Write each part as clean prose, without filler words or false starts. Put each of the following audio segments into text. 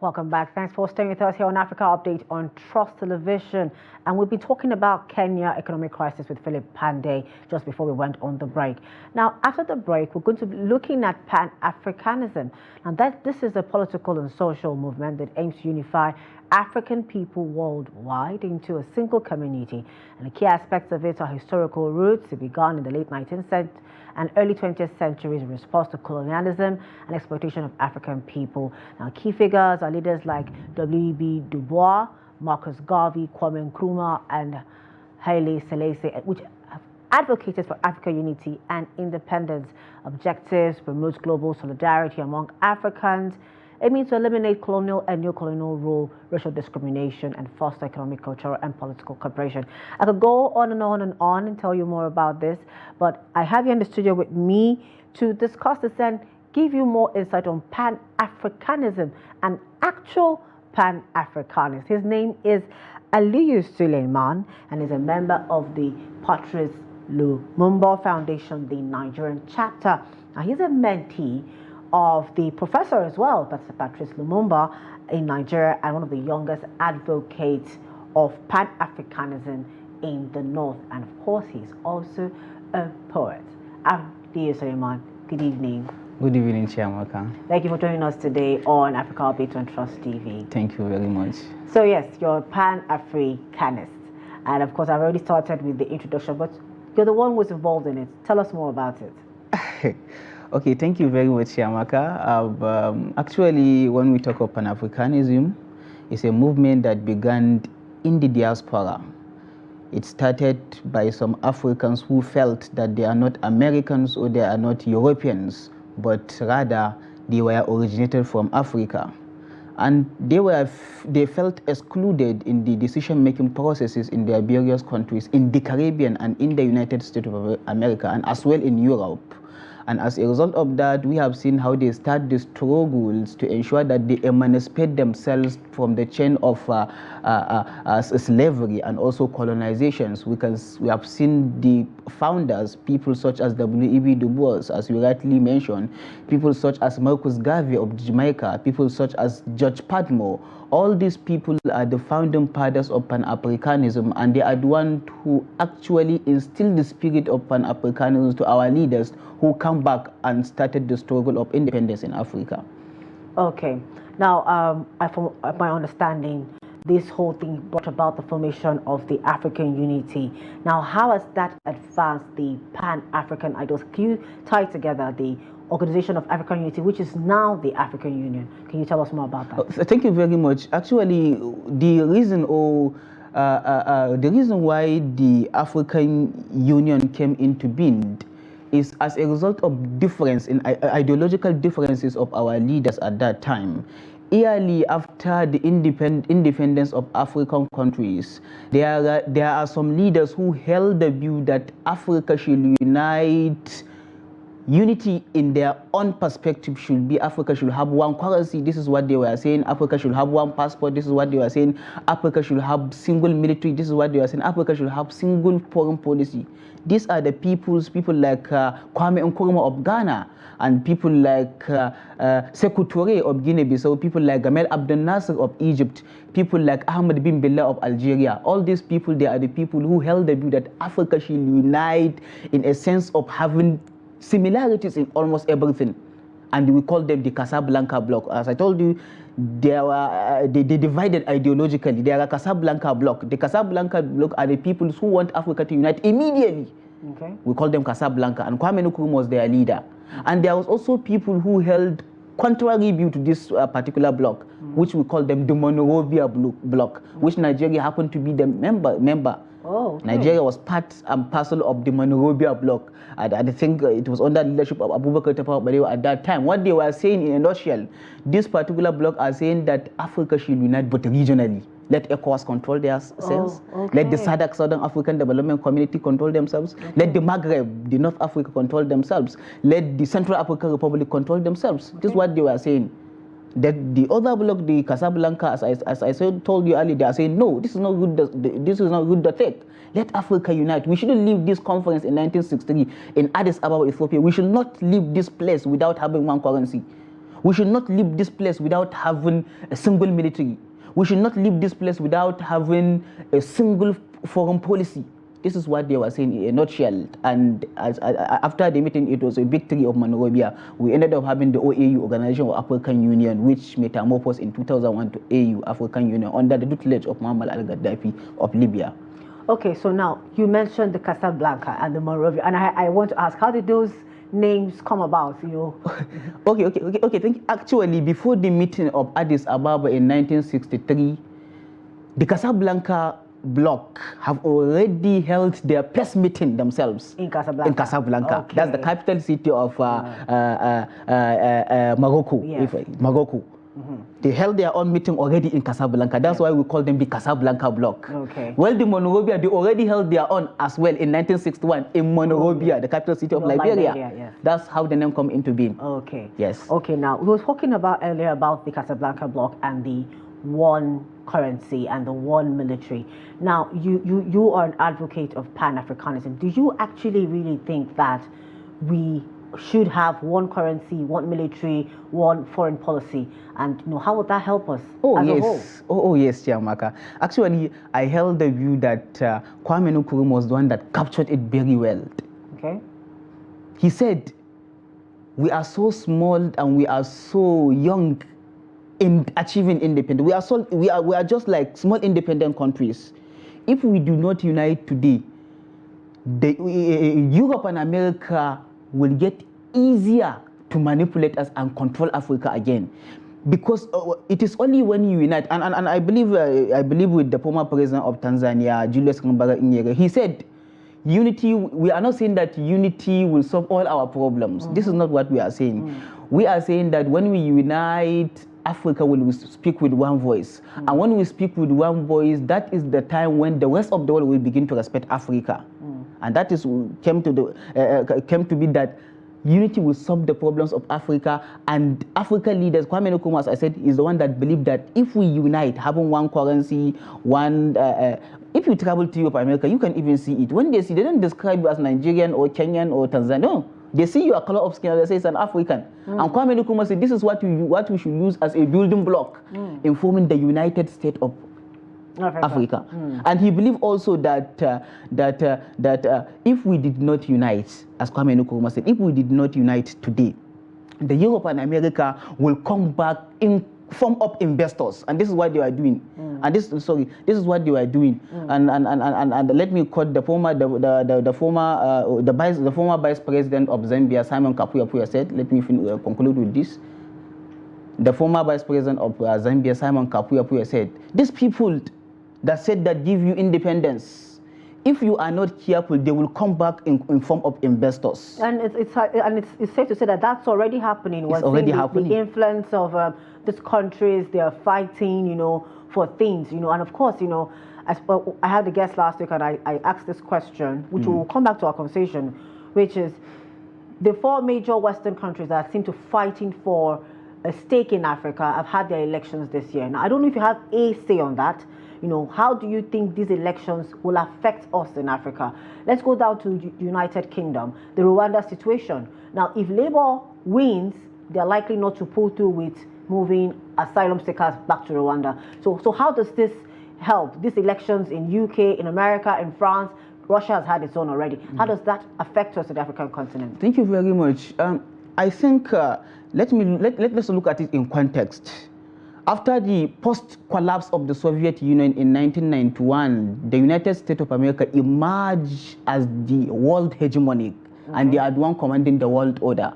Welcome back. Thanks for staying with us here on Africa Update on Trust Television. And we've been talking about Kenya economic crisis with Philip Pandey just before we went on the break. Now, after the break, we're going to be looking at Pan Africanism. And this is a political and social movement that aims to unify African people worldwide into a single community. And the key aspects of it are historical roots. It began in the late 19th century and early 20th centuries in response to colonialism and exploitation of African people. Now, key figures are leaders like W.E.B. Du Bois, Marcus Garvey, Kwame Nkrumah, and Haile Selassie, which have advocated for African unity and independence. Objectives promote global solidarity among Africans, aiming to eliminate colonial and neo-colonial rule, racial discrimination, and foster economic, cultural, and political cooperation. I could go on and on and on and tell you more about this, but I have you in the studio with me to discuss this and give you more insight on Pan-Africanism, an actual Pan-Africanist. His name is Aliyu Suleiman, and is a member of the Patrice Lumumba Foundation, the Nigerian chapter. Now, he's a mentee of the professor as well, that's Patrice Lumumba in Nigeria, and one of the youngest advocates of Pan-Africanism in the North. And of course, he's also a poet. Aliyu Suleiman, good evening. Good evening, Chiamaka. Thank you for joining us today on Africa Update on Trust TV. Thank you very much. So yes, you're a Pan-Africanist. And of course, I've already started with the introduction, but you're the one who's involved in it. Tell us more about it. Okay, thank you very much, Chiamaka. Actually, when we talk of Pan-Africanism, it's a movement that began in the diaspora. It started by some Africans who felt that they are not Americans or they are not Europeans, but rather they were originated from Africa. And they felt excluded in the decision-making processes in their various countries, in the Caribbean and in the United States of America, and as well in Europe. And as a result of that, we have seen how they start the struggles to ensure that they emancipate themselves from the chain of slavery and also colonizations. We have seen the founders, people such as W.E.B. Du Bois, as you rightly mentioned, people such as Marcus Garvey of Jamaica, people such as George Padmore. All these people are the founding fathers of Pan-Africanism, and they are the ones who actually instilled the spirit of Pan-Africanism to our leaders who come back and started the struggle of independence in Africa. Okay. Now, from my understanding, this whole thing brought about the formation of the African unity. Now, how has that advanced the Pan-African ideals? Can you tie together the Organization of African Unity, which is now the African Union? Can you tell us more about that? Thank you very much. Actually, the reason why the African Union came into being is as a result of difference in ideological differences of our leaders at that time. Yearly after the independence of African countries, there are some leaders who held the view that Africa should unite. Unity in their own perspective should be Africa should have one currency. This is what they were saying. Africa should have one passport. This is what they were saying. Africa should have single military. This is what they were saying. Africa should have single foreign policy. These are the people like Kwame Nkrumah of Ghana, and people like Sekou Touré of Guinea-Bissau, people like Gamal Abdel Nasser of Egypt, people like Ahmed bin Bella of Algeria. All these people, they are the people who held the view that Africa should unite in a sense of having similarities in almost everything, and we call them the Casablanca bloc. As I told you, they divided ideologically. They are a Casablanca bloc. The Casablanca bloc are the people who want Africa to unite immediately. Okay. We call them Casablanca, and Kwame Nkrumah was their leader. And there was also people who held contrary view to this particular bloc, which we call them the Monobia bloc, which Nigeria happened to be the member. Oh, okay. Nigeria was part and parcel of the Monobia bloc. I think it was under the leadership of Abubakar Tafawa Balewa at that time. What they were saying in a nutshell, this particular bloc are saying that Africa should unite but regionally. Let ECOWAS control their cells. Okay. Let the SADC, Southern African Development Community, control themselves. Okay. Let the Maghreb, the North Africa, control themselves. Let the Central African Republic control themselves. Okay. This is what they were saying. That the other bloc, the Casablanca, as I told you earlier, they are saying, no, this is not good. This is not good. The thing. Let Africa unite. We shouldn't leave this conference in 1963 in Addis Ababa, Ethiopia. We should not leave this place without having one currency. We should not leave this place without having a single military. We should not leave this place without having a single foreign policy. This is what they were saying in a nutshell. And after the meeting, it was a victory of Monobia. We ended up having the OAU, Organization of African Union, which metamorphosed in 2001 to AU, African Union, under the tutelage of Muammar al-Gaddafi of Libya. Okay, so now you mentioned the Casablanca and the Monobia, and I want to ask, how did those names come about? Okay. Thank you. Actually, before the meeting of Addis Ababa in 1963, the Casablanca bloc have already held their press meeting themselves in Casablanca. Okay. That's the capital city of Morocco. Yes. Morocco. They held their own meeting already in Casablanca. That's why we call them the Casablanca bloc. Okay. Well, the Monobia, they already held their own as well in 1961 in Monobia, the capital city of Liberia. Yes. That's how the name come into being. Okay. Yes. Okay, now we were talking about earlier about the Casablanca bloc and the one currency and the one military. Now, you are an advocate of Pan Africanism. Do you actually really think that we should have one currency, one military, one foreign policy? And how would that help us as a whole? Oh yes, Chiamaka. Actually, I held the view that Kwame Nkrumah was the one that captured it very well. Okay. He said, we are so small and we are so young in achieving independence. We are just like small independent countries. If we do not unite today, Europe and America will get easier to manipulate us and control Africa again, because it is only when you unite. And I believe with the former president of Tanzania, Julius Kambarage Nyerere, he said, unity. We are not saying that unity will solve all our problems. This is not what we are saying. We are saying that when we unite, Africa will speak with one voice. And when we speak with one voice, that is the time when the rest of the world will begin to respect Africa. And that is came to be that unity will solve the problems of Africa. And African leaders, Kwame Nkrumah, as I said, is the one that believed that if we unite, having one currency, if you travel to Europe, America, you can even see it. When they see, they don't describe you as Nigerian or Kenyan or Tanzanian. No. They see your color of skin and they say it's an African. And Kwame Nkrumah said this is what we should use as a building block in forming the United States of Africa. And he believed also that if we did not unite, as Kwame Nkrumah said, if we did not unite today, the Europe and America will come back in form of investors, and this is what they are doing. And this is what they were doing. And let me quote the former vice president of Zambia, Simon Kapuya said. Let me conclude with this. The former vice president of Zambia, Simon Kapuya said, "These people that said that give you independence, if you are not careful, they will come back in form of investors." And it's safe to say that that's already happening. It's already happening. The influence of these countries, they are fighting, for things, and of course, I had a guest last week and I asked this question, which will come back to our conversation, which is the four major Western countries that seem to fighting for a stake in Africa have had their elections this year. Now, I don't know if you have a say on that. How do you think these elections will affect us in Africa? Let's go down to the United Kingdom, the Rwanda situation. Now, if Labour wins, they're likely not to pull through with moving asylum seekers back to Rwanda. So how does this help? These elections in UK, in America, in France, Russia has had its own already. How does that affect us in the African continent? Thank you very much. I think let's look at it in context. After the post-collapse of the Soviet Union in 1991, the United States of America emerged as the world hegemonic, and they are the one commanding the world order.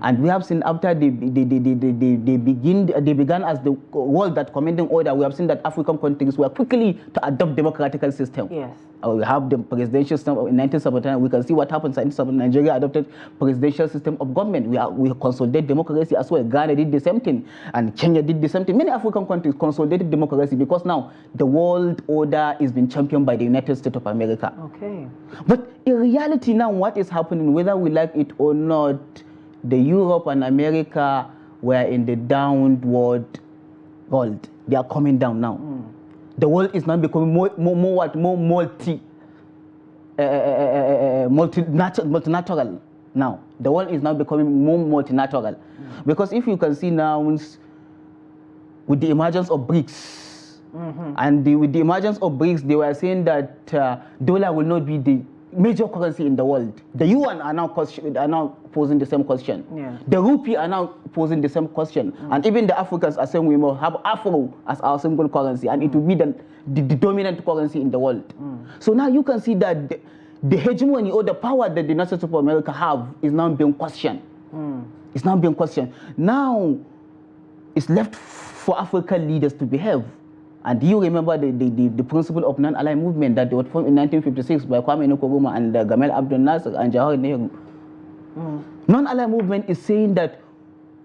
And we have seen after they began as the world that commanding order, we have seen that African countries were quickly to adopt democratical system. Yes. We have the presidential system in 1979. We can see what happens in Nigeria adopted presidential system of government. We consolidate democracy as well. Ghana did the same thing, and Kenya did the same thing. Many African countries consolidated democracy because now the world order is being championed by the United States of America. Okay. But in reality now, what is happening, whether we like it or not, the Europe and America were in the downward world. They are coming down now. The world is now becoming more multilateral. now. The world is now becoming more multilateral. Because if you can see now, with the emergence of BRICS, and with the emergence of BRICS, they were saying that dollar will not be the major currency in the world. The yuan are now posing the same question. Yeah. The rupee are now posing the same question. And even the Africans are saying we must have Afro as our single currency, and it will be the dominant currency in the world. So now you can see that the hegemony or the power that the United States of America have is now being questioned. It's now being questioned. Now it's left for African leaders to behave. And you remember the principle of non-aligned movement that was formed in 1956 by Kwame Nkrumah and Gamal Abdel Nasser and Jawahar Nehru. Non-aligned movement is saying that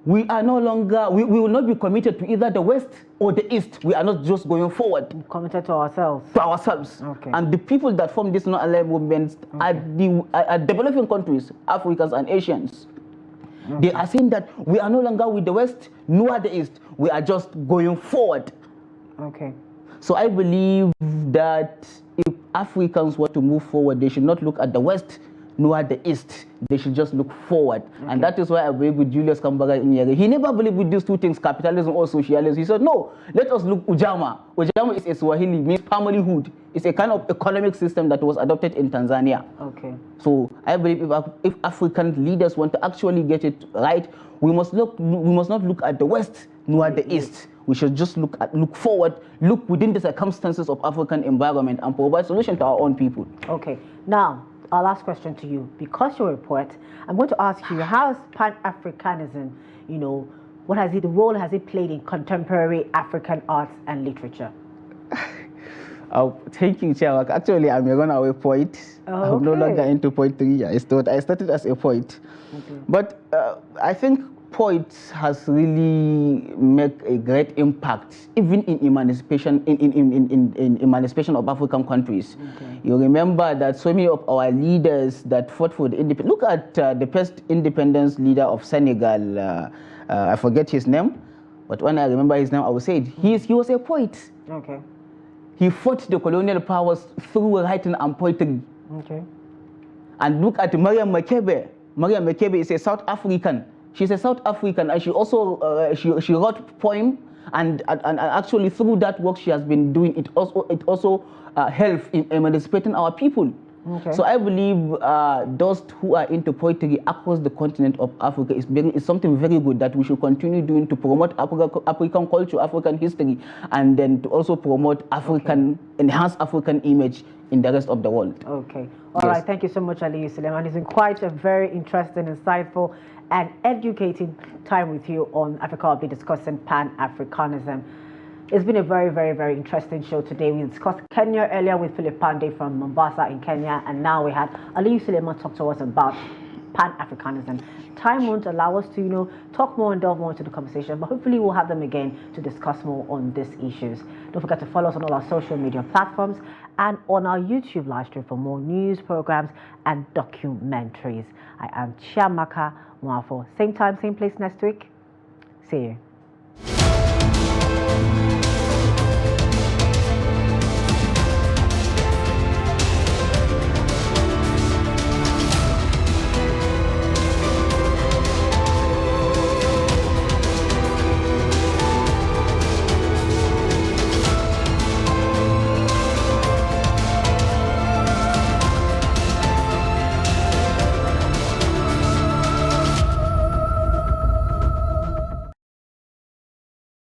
we are no longer, we will not be committed to either the West or the East. We are not just going forward. Committed to ourselves. To ourselves. Okay. And the people that form this non-aligned movement are developing countries, Africans and Asians. They are saying that we are no longer with the West nor the East. We are just going forward. Okay. So I believe that if Africans were to move forward, they should not look at the West nor at the East. They should just look forward. And that is why I believe with Julius Kambaga Nyerere. He never believed with these two things, capitalism or socialism. He said, no, let us look Ujamaa. Ujamaa is a Swahili, means familyhood. It's a kind of economic system that was adopted in Tanzania. Okay. So I believe if African leaders want to actually get it right, we must not look at the West nor at the East. We should just look forward, look within the circumstances of African environment and provide solution to our own people. Okay. Now, our last question to you. Because you're a poet, I'm going to ask you, how has Pan Africanism, the role has it played in contemporary African arts and literature? Thank you, Chiamaka. Actually, I'm a runaway poet. I'm no longer into poetry. I started as a poet. Okay. But I think poets has really made a great impact, even in emancipation, in emancipation of African countries. Okay. You remember that so many of our leaders that fought for the independence. Look at the first independence leader of Senegal. I forget his name, but when I remember his name, I will say it. He was a poet. Okay. He fought the colonial powers through writing and poetry. Okay. And look at Mariam Makebe. Mariam Makebe is a South African. She's a South African, and she also she wrote poem, and actually through that work she has been doing it also helps in emancipating our people. Okay. So I believe those who are into poetry across the continent of Africa is something very good that we should continue doing to promote African culture, African history, and then to also promote enhance African image in the rest of the world. Okay. All right. Thank you so much, Aliyu Suleiman. It's been quite a very interesting, insightful, and educating time with you on Africa Update discussing Pan-Africanism. It's been a very, very, very interesting show today. We discussed Kenya earlier with Philip Pandey from Mombasa in Kenya, and now we had Aliyu Suleiman talk to us about Pan-Africanism. Time won't allow us to, talk more and delve more into the conversation, but hopefully we'll have them again to discuss more on these issues. Don't forget to follow us on all our social media platforms and on our YouTube live stream for more news, programs, and documentaries. I am Chiamaka Nwafor. Same time, same place next week. See you.